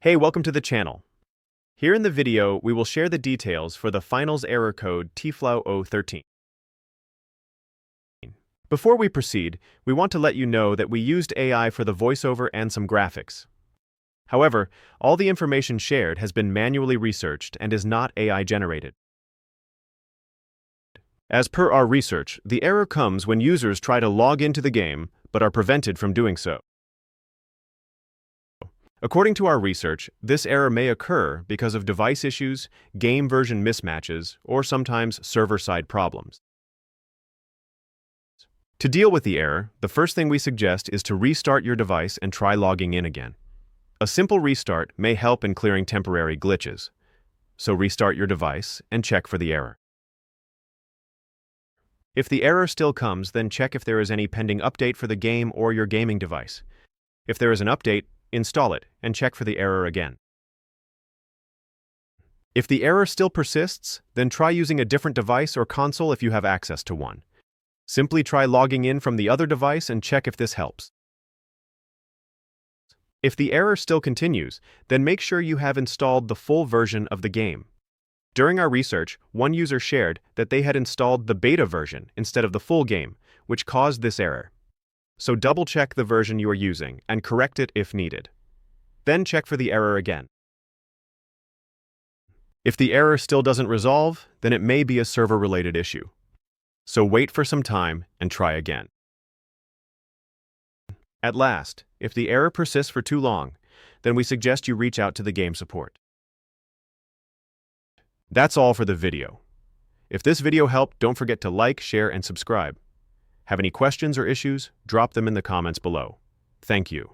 Hey, welcome to the channel. Here in the video, we will share the details for the FINALS Error Code TFLAOO13. Before we proceed, we want to let you know that we used AI for the voiceover and some graphics. However, all the information shared has been manually researched and is not AI generated. As per our research, the error comes when users try to log into the game but are prevented from doing so. According to our research, this error may occur because of device issues, game version mismatches, or sometimes server-side problems. To deal with the error, the first thing we suggest is to restart your device and try logging in again. A simple restart may help in clearing temporary glitches. So restart your device and check for the error. If the error still comes, then check if there is any pending update for the game or your gaming device. If there is an update, install it and check for the error again. If the error still persists, then try using a different device or console if you have access to one. Simply try logging in from the other device and check if this helps. If the error still continues, then make sure you have installed the full version of the game. During our research, one user shared that they had installed the beta version instead of the full game, which caused this error. So double-check the version you are using and correct it if needed. Then check for the error again. If the error still doesn't resolve, then it may be a server-related issue. So wait for some time and try again. At last, if the error persists for too long, then we suggest you reach out to the game support. That's all for the video. If this video helped, don't forget to like, share, and subscribe. Have any questions or issues? Drop them in the comments below. Thank you.